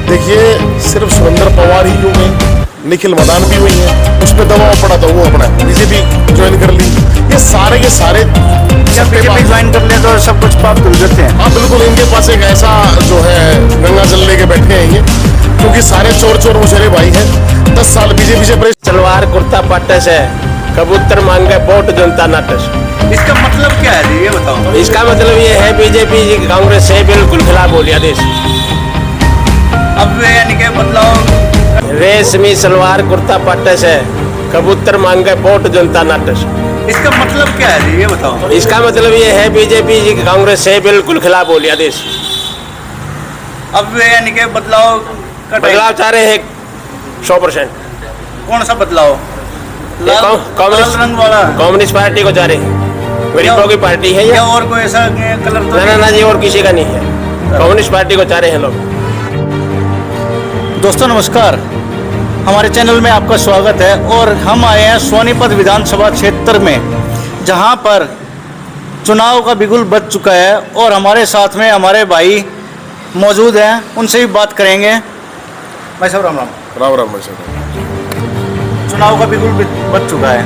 देखिए सिर्फ सुरेंद्र पवार ही क्यों गए, निखिल मदान भी हुई है, उस पर दबाव पड़ा था, वो अपना बीजेपी ज्वाइन कर ली। ये सारे बीजेपी ज्वाइन कर ले तो सब कुछ पाप धुल जाते हैं। हाँ बिल्कुल, इनके पास एक ऐसा जो है गंगा जल लेके बैठे हैं ये, क्योंकि सारे चोर चोर मुशरे भाई हैं। 10 साल बीजेपी से सलवार कुर्ता पट्टे से कबूतर मांगे वोट जनता नाटस। इसका मतलब क्या है ये बताओ। इसका मतलब ये है बीजेपी कांग्रेस से बिल्कुल खिलाफ बोली आदेश। अब यानी कि बदलाव रेशमी सलवार कुर्ता पट्टे से कबूतर मांगे वोट जनता नाटस। इसका मतलब क्या है ये बताओ। इसका मतलब ये है बीजेपी कांग्रेस से बिल्कुल खिलाफ बोली आदेश। अब यानी कि बदलाव चाह रहे हैं 100%। कौन सा बदलाव? लाल रंग वाला कम्युनिस्ट पार्टी को जा रहे हैं, गरीबों की पार्टी है या और कोई ऐसा कलर तो ना जी, और किसी का नहीं है। कम्युनिस्ट पार्टी को जा रहे हैं लोग। दोस्तों नमस्कार, हमारे चैनल में आपका स्वागत है। और हम आए हैं सोनीपत विधानसभा क्षेत्र में, जहां पर चुनाव का बिगुल बज चुका है और हमारे साथ में हमारे भाई मौजूद हैं, उनसे भी बात करेंगे। भाई साहब राम राम। राम राम भाई साहब। चुनाव का बिगुल बज चुका है,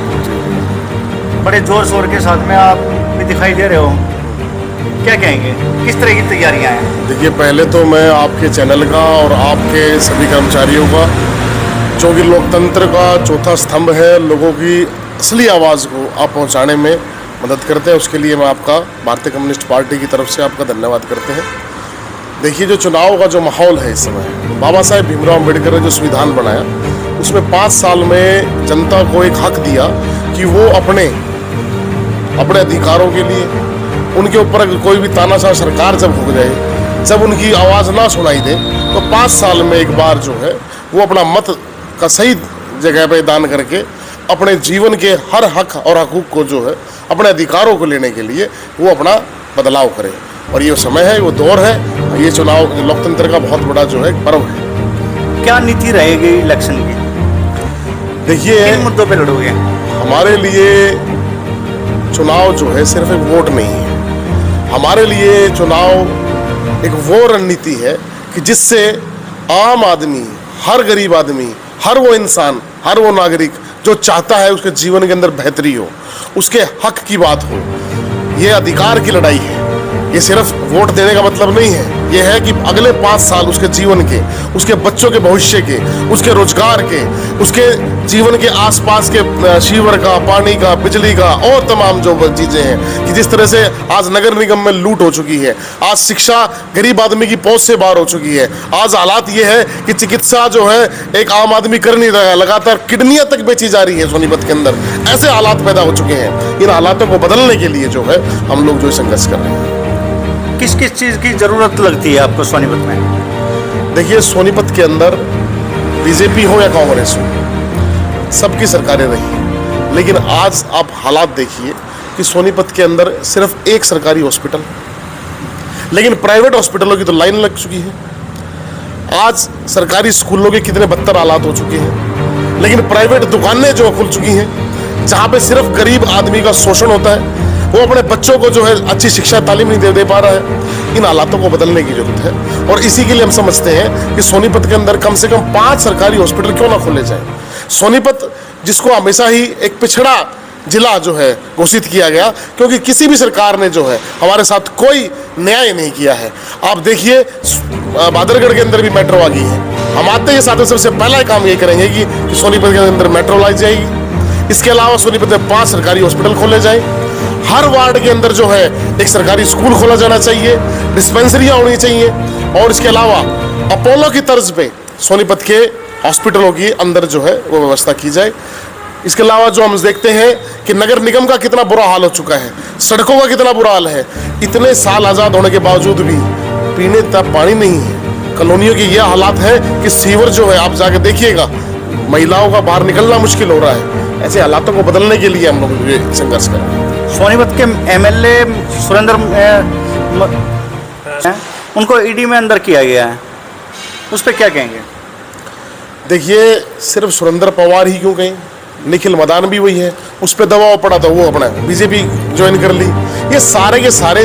बड़े जोर शोर के साथ में आप भी दिखाई दे रहे हो, क्या कहेंगे, किस तरह की तैयारियां हैं? देखिए पहले तो मैं आपके चैनल का और आपके सभी कर्मचारियों का, जो कि लोकतंत्र का चौथा स्तंभ है, लोगों की असली आवाज़ को आप पहुंचाने में मदद करते हैं, उसके लिए मैं आपका भारतीय कम्युनिस्ट पार्टी की तरफ से आपका धन्यवाद करते हैं। देखिए जो चुनाव का जो माहौल है इस समय, बाबा साहेब भीमराव अम्बेडकर ने जो संविधान बनाया, उसमें 5 साल में जनता को एक हक दिया कि वो अपने अधिकारों के लिए, उनके ऊपर कोई भी तानाशाह सरकार जब हो जाए, जब उनकी आवाज़ ना सुनाई दे, तो 5 साल में एक बार जो है वो अपना मत का सही जगह पे दान करके अपने जीवन के हर हक और हकूक़ को जो है, अपने अधिकारों को लेने के लिए वो अपना बदलाव करे। और ये समय है, वो दौर है, ये चुनाव लोकतंत्र का बहुत बड़ा जो है पर्व है। क्या नीति रहेगी इलेक्शन की? देखिए किन मुद्दों पे लड़ोगे? हमारे लिए चुनाव जो है सिर्फ एक वोट नहीं है, हमारे लिए चुनाव एक वो रणनीति है कि जिससे आम आदमी, हर गरीब आदमी, हर वो इंसान, हर वो नागरिक जो चाहता है उसके जीवन के अंदर बेहतरी हो, उसके हक की बात हो, ये अधिकार की लड़ाई है। ये सिर्फ वोट देने का मतलब नहीं है, ये है कि अगले 5 साल उसके जीवन के, उसके बच्चों के भविष्य के, उसके रोजगार के, उसके जीवन के आसपास के सीवर का, पानी का, बिजली का और तमाम जो चीज़ें हैं, कि जिस तरह से आज नगर निगम में लूट हो चुकी है, आज शिक्षा गरीब आदमी की पहुंच से बाहर हो चुकी है, आज हालात ये है कि चिकित्सा जो है एक आम आदमी कर नहीं रहा है, लगातार किडनियाँ तक बेची जा रही है सोनीपत के अंदर, ऐसे हालात पैदा हो चुके हैं। इन हालातों को बदलने के लिए जो है हम लोग जो संघर्ष कर रहे हैं। किस किस चीज़ की ज़रूरत लगती है आपको सोनीपत में? देखिए सोनीपत के अंदर बीजेपी हो या कांग्रेस हो, सबकी सरकारें रही, लेकिन आज आप हालात देखिए कि सोनीपत के अंदर सिर्फ एक सरकारी हॉस्पिटल, लेकिन प्राइवेट हॉस्पिटलों की तो लाइन लग चुकी है। आज सरकारी स्कूलों के कितने बदतर हालात हो चुके हैं, लेकिन प्राइवेट दुकानें जो खुल चुकी हैं, जहाँ पे सिर्फ गरीब आदमी का शोषण होता है, वो अपने बच्चों को जो है अच्छी शिक्षा तालीम नहीं दे पा रहा है। इन हालातों को बदलने की जरूरत है और इसी के लिए हम समझते हैं कि सोनीपत के अंदर कम से कम 5 सरकारी हॉस्पिटल क्यों ना खोले जाएं। सोनीपत जिसको हमेशा ही एक पिछड़ा जिला जो है घोषित किया गया, क्योंकि किसी भी सरकार ने जो है हमारे साथ कोई न्याय नहीं किया है। आप देखिए बादरगढ़ के अंदर भी मेट्रो आ गई है, हम आते ही साथ सबसे पहला काम ये करेंगे कि सोनीपत के अंदर मेट्रो लाई जाएगी। इसके अलावा सोनीपत में 5 सरकारी हॉस्पिटल खोले जाएं, हर वार्ड के अंदर जो है एक सरकारी स्कूल खोला जाना चाहिए, डिस्पेंसरियां होनी चाहिए, और इसके अलावा अपोलो की तर्ज पे सोनीपत के हॉस्पिटलों की अंदर जो है वो व्यवस्था की जाए। इसके अलावा जो हम देखते हैं कि नगर निगम का कितना बुरा हाल हो चुका है, सड़कों का कितना बुरा हाल है, इतने साल आज़ाद होने के बावजूद भी पीने तक पानी नहीं है। कॉलोनियों की ये हालात है कि सीवर जो है आप जाके देखिएगा, महिलाओं का बाहर निकलना मुश्किल हो रहा है। ऐसे हालातों को बदलने के लिए हम लोग ये संघर्ष कर रहे हैं। सोनीपत के एमएलए सुरेंद्र उनको ईडी में अंदर किया गया है, उस पर क्या कहेंगे? देखिए सिर्फ सुरेंद्र पवार ही क्यों गए, निखिल मदान भी हुई है, उस पर दबाव पड़ा था, वो अपना बीजेपी ज्वाइन कर ली। ये सारे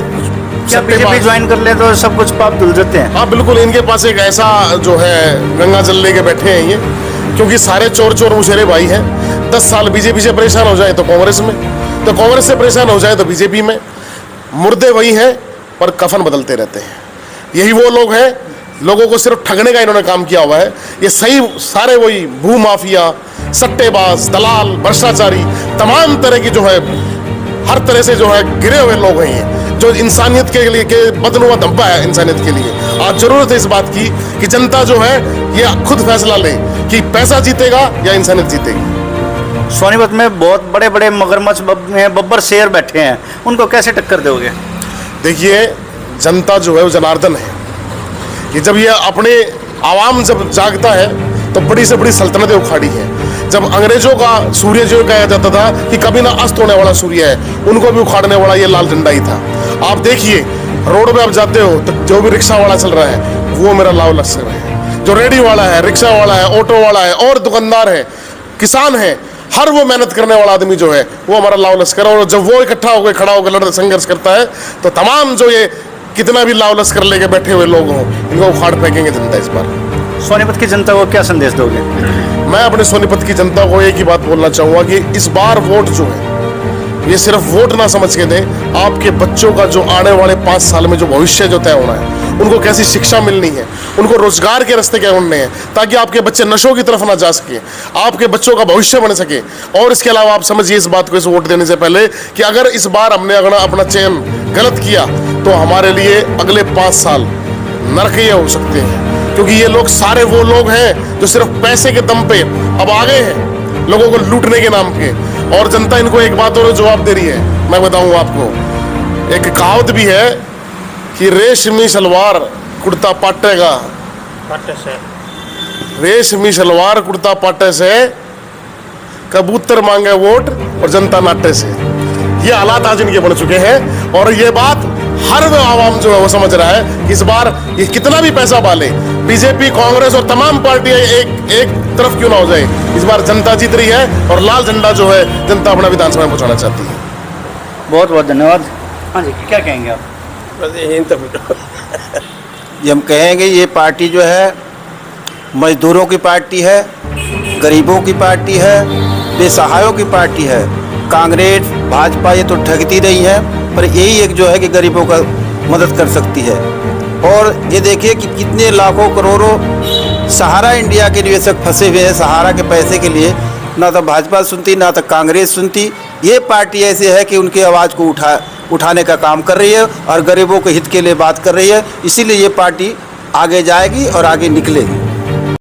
क्या बीजेपी सट्टेबाज। ज्वाइन कर ले तो सब कुछ पाप धुल जाते हैं? हाँ बिल्कुल, इनके पास एक ऐसा जो है गंगा जल लेके बैठे हैं ये, क्योंकि सारे चोर चोर मुशेरे भाई हैं। 10 साल बीजेपी से परेशान हो जाए तो कांग्रेस में, तो कांग्रेस से परेशान हो जाए तो बीजेपी में। मुर्दे वही हैं पर कफन बदलते रहते हैं। यही वो लोग हैं, लोगों को सिर्फ ठगने का इन्होंने काम किया हुआ है। ये सही सारे वही भू माफिया, सट्टेबाज, दलाल, भ्रष्टाचारी, तमाम तरह की जो है हर तरह से जो है गिरे हुए लोग हैं ये, जो इंसानियत के लिए के बदनुमा धब्बा है इंसानियत के लिए। आज जरूरत है इस बात की कि जनता जो है ये खुद फैसला ले कि पैसा जीतेगा या इंसानियत जीतेगी। सोनीपत में बहुत बड़े बड़े मगरमच्छ बब्बर शेर बैठे हैं, उनको कैसे टक्कर दोगे? देखिए, जनता जो है वो जनार्दन है। कि जब ये अपने आवाम जब जागता है तो बड़ी से बड़ी सल्तनतें उखाड़ी हैं। जब अंग्रेजों का सूर्य जो कहा जाता था कि कभी ना अस्त होने वाला सूर्य है, उनको भी उखाड़ने वाला ये लाल झंडा ही था। आप देखिए, रोड पे आप जाते हो तो जो भी रिक्शा वाला चल रहा है वो मेरा लाल लश्कर है। जो रेडी वाला है, रिक्शा वाला है, ऑटो वाला है और दुकानदार है, किसान है, हर वो मेहनत करने वाला आदमी जो है वो हमारा लाव लश्कर है। और जब वो इकट्ठा होकर खड़ा होकर लड़ संघर्ष करता है तो तमाम जो ये कितना भी लाव लश्कर लेके बैठे हुए लोग हों, इनको उखाड़ फेंकेंगे जनता इस बार। सोनीपत की जनता को क्या संदेश दोगे? मैं अपने सोनीपत की जनता को एक ही बात बोलना चाहूँगा कि इस बार वोट जो है ये सिर्फ वोट ना समझ के दें। आपके बच्चों का जो आने वाले 5 साल में जो भविष्य जो तय होना है, उनको कैसी शिक्षा मिलनी है, उनको रोजगार के रास्ते क्या ढूंढने हैं ताकि आपके बच्चे नशों की तरफ ना जा सके, आपके बच्चों का भविष्य बन सके। और इसके अलावा आप समझिए इस बात को, इस वोट देने से पहले, कि अगर इस बार हमने अगर अपना चयन गलत किया तो हमारे लिए अगले 5 साल नरकीय हो सकते हैं। क्योंकि ये लोग सारे वो लोग हैं जो सिर्फ पैसे के दम पे अब आ गए हैं लोगों को लूटने के नाम पे। और जनता इनको एक बात और जवाब दे रही है। मैं बताऊं आपको, एक कहावत भी है कि रेशमी सलवार कुर्ता पाटेगा, रेशमी सलवार कुर्ता पाटे से कबूतर मांगे वोट और जनता नाटे से। ये हालात आज इनके बन चुके हैं। और ये बात हर वो आवाम जो है वो समझ रहा है कि इस बार ये कितना भी पैसा पाले, बीजेपी, कांग्रेस और तमाम पार्टियां एक तरफ क्यों ना हो जाए, इस बार जनता जीत रही है और लाल झंडा जो है जनता अपना विधानसभा में पहुंचाना चाहती है। बहुत बहुत धन्यवाद। हाँ जी, क्या कहेंगे आप? बस यही तो ये हम कहेंगे, ये पार्टी जो है मजदूरों की पार्टी है, गरीबों की पार्टी है, बेसहायों की पार्टी है। कांग्रेस, भाजपा ये तो ठगती रही है, पर यही एक जो है कि गरीबों का मदद कर सकती है। और ये देखिए कि कितने लाखों करोड़ों सहारा इंडिया के निवेशक फंसे हुए हैं सहारा के पैसे के लिए। ना तो भाजपा सुनती, ना तो कांग्रेस सुनती। ये पार्टी ऐसी है कि उनकी आवाज़ को उठाने का काम कर रही है और गरीबों के हित के लिए बात कर रही है। इसीलिए ये पार्टी आगे जाएगी और आगे निकलेगी।